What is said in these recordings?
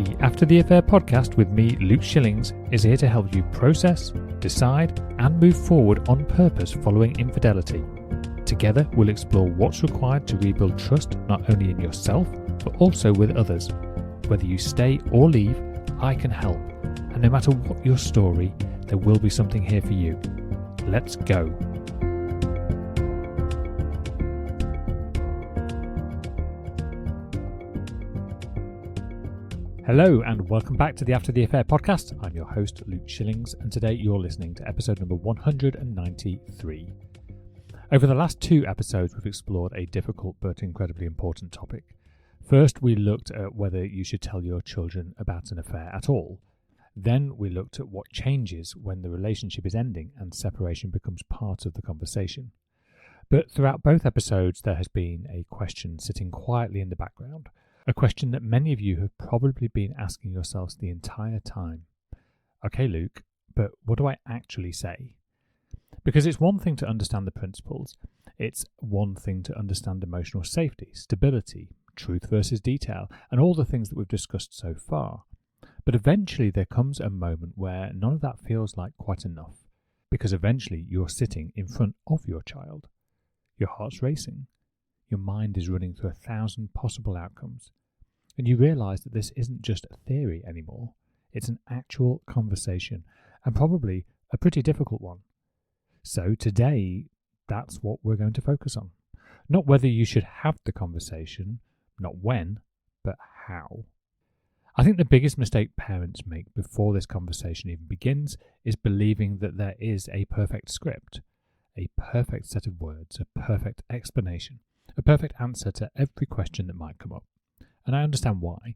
The After the Affair podcast with me, Luke Shillings, is here to help you process, decide, and move forward on purpose following infidelity. Together, we'll explore what's required to rebuild trust not only in yourself, but also with others. Whether you stay or leave, I can help. And no matter what your story, there will be something here for you. Let's go. Hello and welcome back to the After the Affair podcast. I'm your host, Luke Shillings, and today you're listening to episode number 193. Over the last two episodes, we've explored a difficult but incredibly important topic. First, we looked at whether you should tell your children about an affair at all. Then we looked at what changes when the relationship is ending and separation becomes part of the conversation. But throughout both episodes, there has been a question sitting quietly in the background. A question that many of you have probably been asking yourselves the entire time. Okay, Luke, but what do I actually say? Because it's one thing to understand the principles. It's one thing to understand emotional safety, stability, truth versus detail, and all the things that we've discussed so far. But eventually there comes a moment where none of that feels like quite enough. Because eventually you're sitting in front of your child. Your heart's racing. Your mind is running through 1,000 possible outcomes. And you realise that this isn't just a theory anymore. It's an actual conversation, and probably a pretty difficult one. So today, that's what we're going to focus on. Not whether you should have the conversation, not when, but how. I think the biggest mistake parents make before this conversation even begins is believing that there is a perfect script, a perfect set of words, a perfect explanation. A perfect answer to every question that might come up. And I understand why.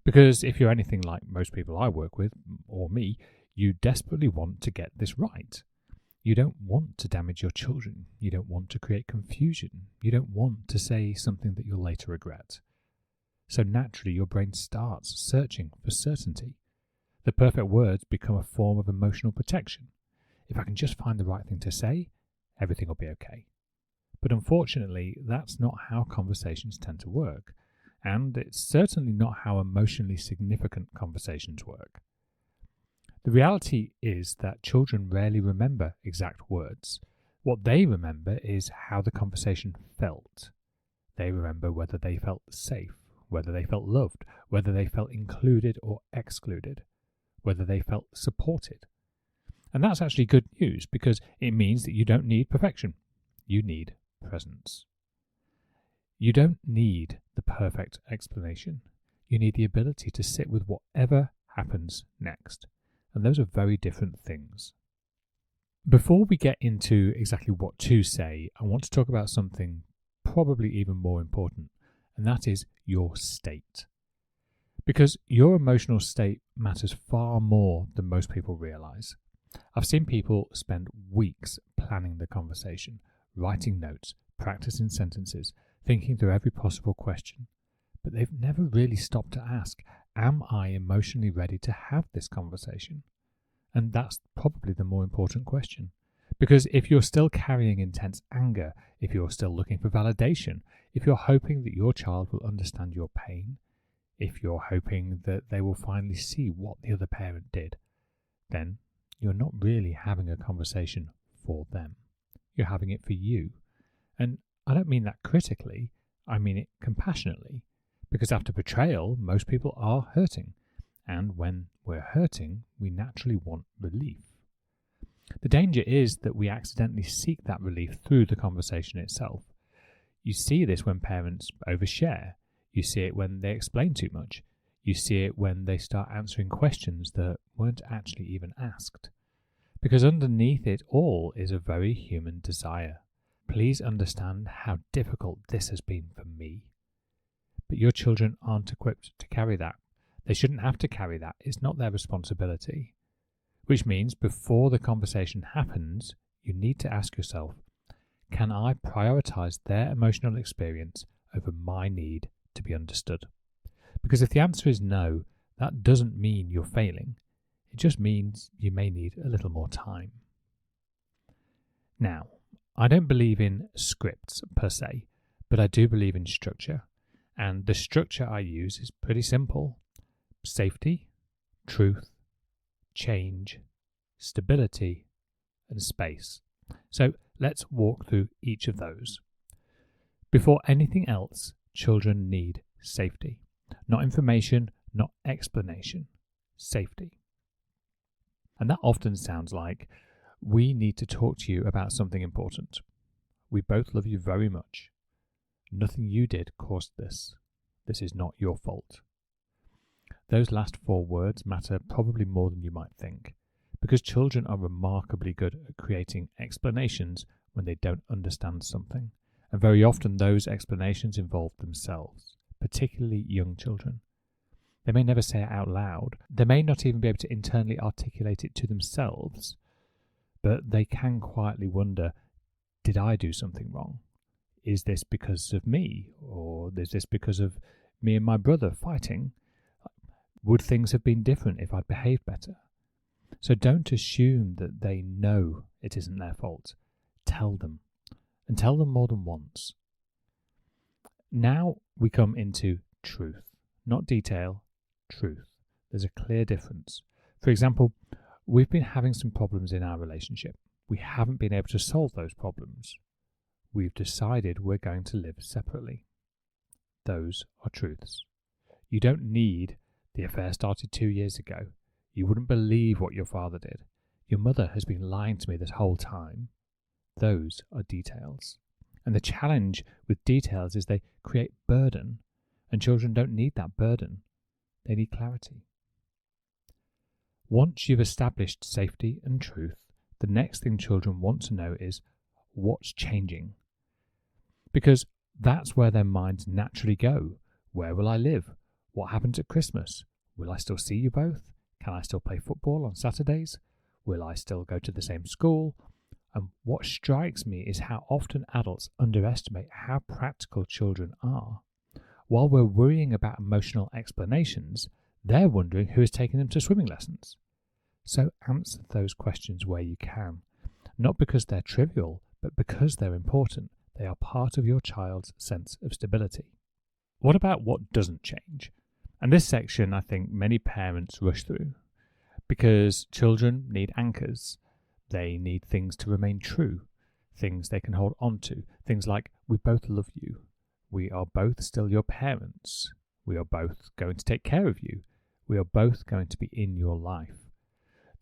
Because if you're anything like most people I work with, or me, you desperately want to get this right. You don't want to damage your children. You don't want to create confusion. You don't want to say something that you'll later regret. So naturally your brain starts searching for certainty. The perfect words become a form of emotional protection. If I can just find the right thing to say, everything will be okay. But unfortunately, that's not how conversations tend to work, and it's certainly not how emotionally significant conversations work. The reality is that children rarely remember exact words. What they remember is how the conversation felt. They remember whether they felt safe, whether they felt loved, whether they felt included or excluded, whether they felt supported. And that's actually good news because it means that you don't need perfection. You need presence. You don't need the perfect explanation. You need the ability to sit with whatever happens next. And those are very different things. Before we get into exactly what to say, I want to talk about something probably even more important, and that is your state. Because your emotional state matters far more than most people realize. I've seen people spend weeks planning the conversation, writing notes, practicing sentences, thinking through every possible question. But they've never really stopped to ask, am I emotionally ready to have this conversation? And that's probably the more important question. Because if you're still carrying intense anger, if you're still looking for validation, if you're hoping that your child will understand your pain, if you're hoping that they will finally see what the other parent did, then you're not really having a conversation for them. You're having it for you. And I don't mean that critically, I mean it compassionately. Because after betrayal, most people are hurting. And when we're hurting, we naturally want relief. The danger is that we accidentally seek that relief through the conversation itself. You see this when parents overshare. You see it when they explain too much. You see it when they start answering questions that weren't actually even asked. Because underneath it all is a very human desire. Please understand how difficult this has been for me. But your children aren't equipped to carry that. They shouldn't have to carry that. It's not their responsibility. Which means before the conversation happens, you need to ask yourself, can I prioritize their emotional experience over my need to be understood? Because if the answer is no, that doesn't mean you're failing. It just means you may need a little more time. Now, I don't believe in scripts per se, but I do believe in structure. And the structure I use is pretty simple. safety, truth, change, stability, and space. So let's walk through each of those. Before anything else, children need safety. Not information, not explanation. Safety. And that often sounds like, we need to talk to you about something important. We both love you very much. Nothing you did caused this. This is not your fault. Those last 4 words matter probably more than you might think, because children are remarkably good at creating explanations when they don't understand something. And very often those explanations involve themselves, particularly young children. They may never say it out loud. They may not even be able to internally articulate it to themselves, but they can quietly wonder, did I do something wrong? Is this because of me? Or is this because of me and my brother fighting? Would things have been different if I'd behaved better? So don't assume that they know it isn't their fault. Tell them, and tell them more than once. Now we come into truth, not detail, truth. There's a clear difference. For example, we've been having some problems in our relationship. We haven't been able to solve those problems. We've decided we're going to live separately. Those are truths. You don't need the affair started 2 years ago. You wouldn't believe what your father did. Your mother has been lying to me this whole time. Those are details. And the challenge with details is they create burden, and children don't need that burden. They need clarity. Once you've established safety and truth, the next thing children want to know is what's changing. Because that's where their minds naturally go. Where will I live? What happens at Christmas? Will I still see you both? Can I still play football on Saturdays? Will I still go to the same school? And what strikes me is how often adults underestimate how practical children are. While we're worrying about emotional explanations, they're wondering who is taking them to swimming lessons. So answer those questions where you can. Not because they're trivial, but because they're important. They are part of your child's sense of stability. What about what doesn't change? And this section, I think many parents rush through because children need anchors. They need things to remain true, things they can hold on to, things like, we both love you. We are both still your parents. We are both going to take care of you. We are both going to be in your life.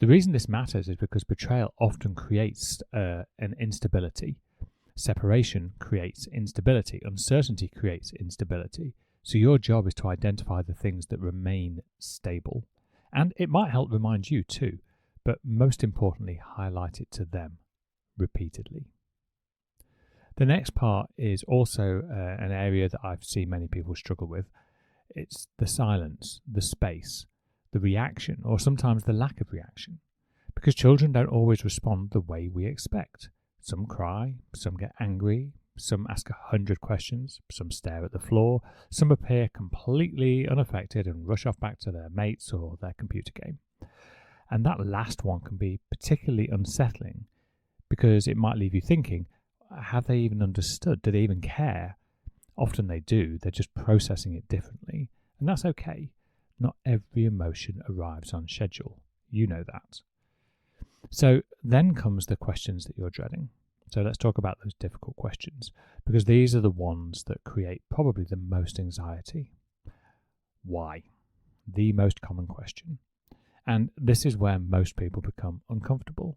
The reason this matters is because betrayal often creates an instability. Separation creates instability. Uncertainty creates instability. So your job is to identify the things that remain stable. And it might help remind you too, but most importantly, highlight it to them repeatedly. The next part is also an area that I've seen many people struggle with. It's the silence, the space, the reaction, or sometimes the lack of reaction. Because children don't always respond the way we expect. Some cry, some get angry, some ask 100 questions, some stare at the floor, some appear completely unaffected and rush off back to their mates or their computer game. And that last one can be particularly unsettling because it might leave you thinking, have they even understood? Do they even care? Often they do, they're just processing it differently. And that's okay. Not every emotion arrives on schedule. You know that. So then comes the questions that you're dreading. So let's talk about those difficult questions, because these are the ones that create probably the most anxiety. Why? The most common question. And this is where most people become uncomfortable,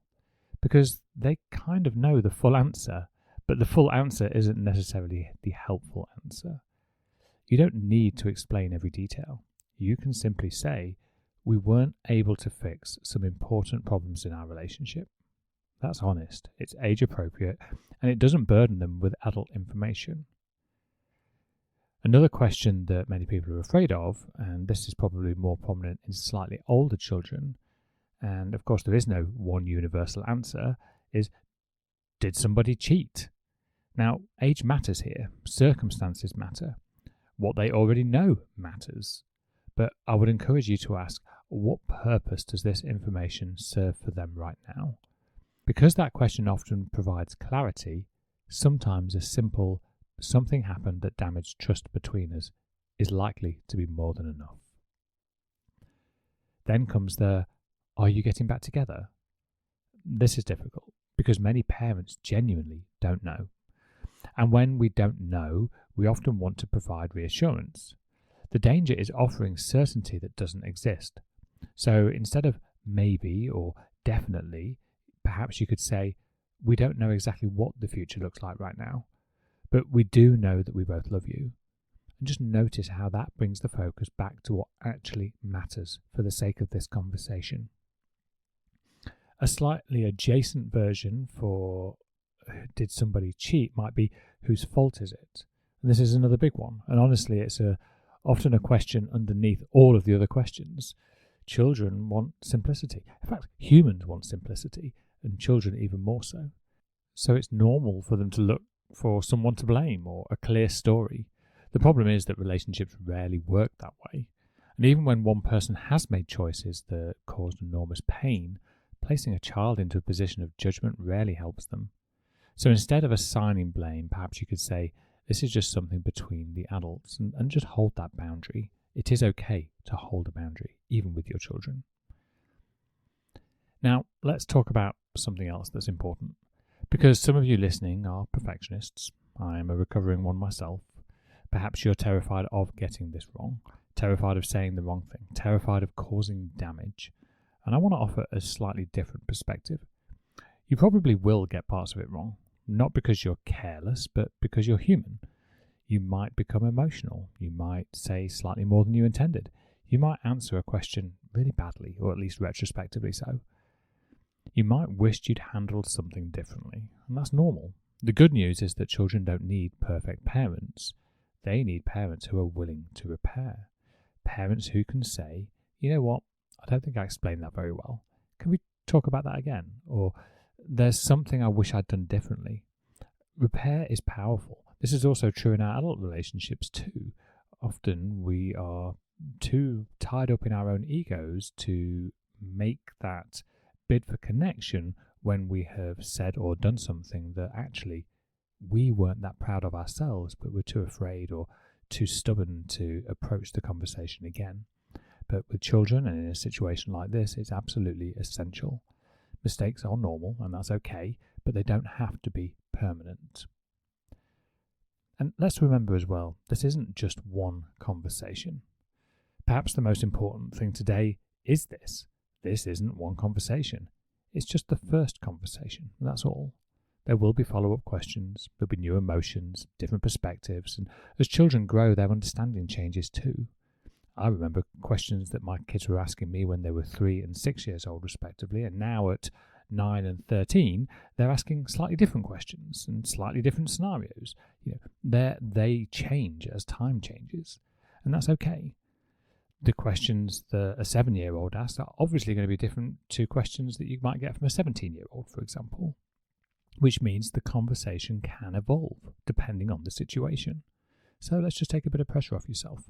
because they kind of know the full answer, but the full answer isn't necessarily the helpful answer. You don't need to explain every detail. You can simply say, we weren't able to fix some important problems in our relationship. That's honest, it's age appropriate, and it doesn't burden them with adult information. Another question that many people are afraid of, and this is probably more prominent in slightly older children, and of course there is no one universal answer, is, did somebody cheat? Now, age matters here, circumstances matter, what they already know matters, but I would encourage you to ask, what purpose does this information serve for them right now? Because that question often provides clarity, sometimes a simple something happened that damaged trust between us is likely to be more than enough. Then comes the, are you getting back together? This is difficult because many parents genuinely don't know. And when we don't know, we often want to provide reassurance. The danger is offering certainty that doesn't exist. So instead of maybe or definitely, perhaps you could say, we don't know exactly what the future looks like right now, but we do know that we both love you. And just notice how that brings the focus back to what actually matters for the sake of this conversation. A slightly adjacent version for did somebody cheat might be, whose fault is it? And this is another big one. And honestly, it's often a question underneath all of the other questions. Children want simplicity. In fact, humans want simplicity, and children even more so. So it's normal for them to look for someone to blame or a clear story. The problem is that relationships rarely work that way. And even when one person has made choices that caused enormous pain, placing a child into a position of judgment rarely helps them. So instead of assigning blame, perhaps you could say, this is just something between the adults, and just hold that boundary. It is okay to hold a boundary, even with your children. Now, let's talk about something else that's important. Because some of you listening are perfectionists. I am a recovering one myself. Perhaps you're terrified of getting this wrong, terrified of saying the wrong thing, terrified of causing damage. And I want to offer a slightly different perspective. You probably will get parts of it wrong, not because you're careless, but because you're human. You might become emotional. You might say slightly more than you intended. You might answer a question really badly, or at least retrospectively so. You might wish you'd handled something differently, and that's normal. The good news is that children don't need perfect parents. They need parents who are willing to repair. Parents who can say, you know what, I don't think I explained that very well. Can we talk about that again? Or there's something I wish I'd done differently. Repair is powerful. This is also true in our adult relationships too. Often we are too tied up in our own egos to make that bid for connection when we have said or done something that actually we weren't that proud of ourselves, but we're too afraid or too stubborn to approach the conversation again. But with children and in a situation like this, it's absolutely essential. Mistakes are normal, and that's okay, but they don't have to be permanent. And let's remember as well, this isn't just one conversation. Perhaps the most important thing today is this. This isn't one conversation. It's just the first conversation, and that's all. There will be follow-up questions, there'll be new emotions, different perspectives, and as children grow, their understanding changes too. I remember questions that my kids were asking me when they were 3 and 6 years old respectively, and now at 9 and 13, they're asking slightly different questions and slightly different scenarios. They change as time changes, and that's okay. The questions that a 7-year-old asks are obviously going to be different to questions that you might get from a 17-year-old, for example, which means the conversation can evolve depending on the situation. So let's just take a bit of pressure off yourself.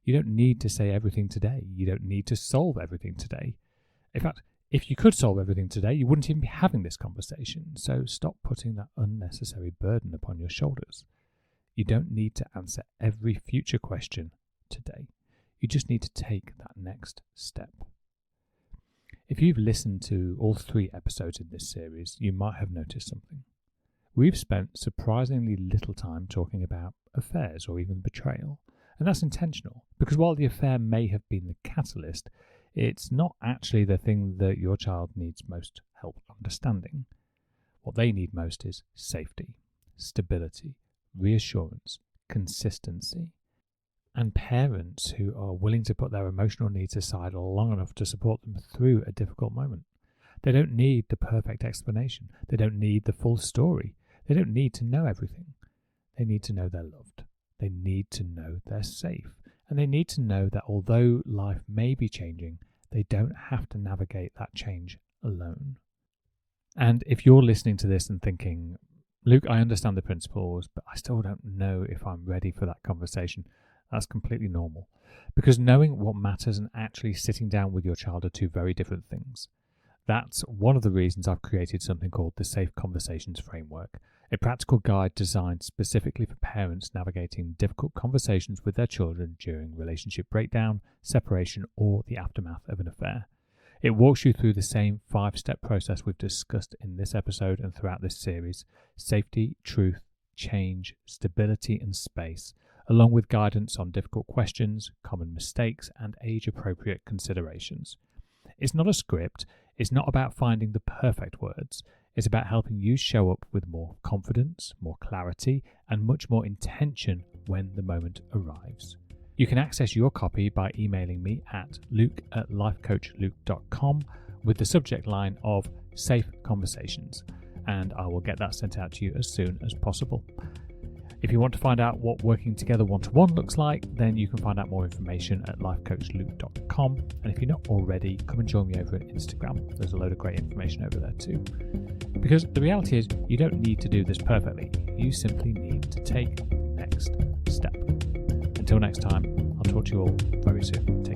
You don't need to say everything today. You don't need to solve everything today. In fact, if you could solve everything today, you wouldn't even be having this conversation. So stop putting that unnecessary burden upon your shoulders. You don't need to answer every future question today. You just need to take that next step. If you've listened to all 3 episodes in this series, you might have noticed something. We've spent surprisingly little time talking about affairs or even betrayal. And that's intentional, because while the affair may have been the catalyst, it's not actually the thing that your child needs most help understanding. What they need most is safety, stability, reassurance, consistency, and parents who are willing to put their emotional needs aside long enough to support them through a difficult moment. They don't need the perfect explanation. They don't need the full story. They don't need to know everything. They need to know they're loved. They need to know they're safe, and they need to know that although life may be changing, they don't have to navigate that change alone. And if you're listening to this and thinking, Luke, I understand the principles, but I still don't know if I'm ready for that conversation, that's completely normal. Because knowing what matters and actually sitting down with your child are 2 very different things. That's one of the reasons I've created something called the Safe Conversations Framework. a practical guide designed specifically for parents navigating difficult conversations with their children during relationship breakdown, separation, or the aftermath of an affair. It walks you through the same 5-step process we've discussed in this episode and throughout this series: safety, truth, change, stability, and space, along with guidance on difficult questions, common mistakes, and age-appropriate considerations. It's not a script. It's not about finding the perfect words. It's about helping you show up with more confidence, more clarity, and much more intention when the moment arrives. You can access your copy by emailing me at luke@lifecoachluke.com with the subject line of Safe Conversations, and I will get that sent out to you as soon as possible. If you want to find out what working together one-to-one looks like, then you can find out more information at lifecoachluke.com. And if you're not already, come and join me over at Instagram. There's a load of great information over there too. Because the reality is, you don't need to do this perfectly. You simply need to take the next step. Until next time, I'll talk to you all very soon.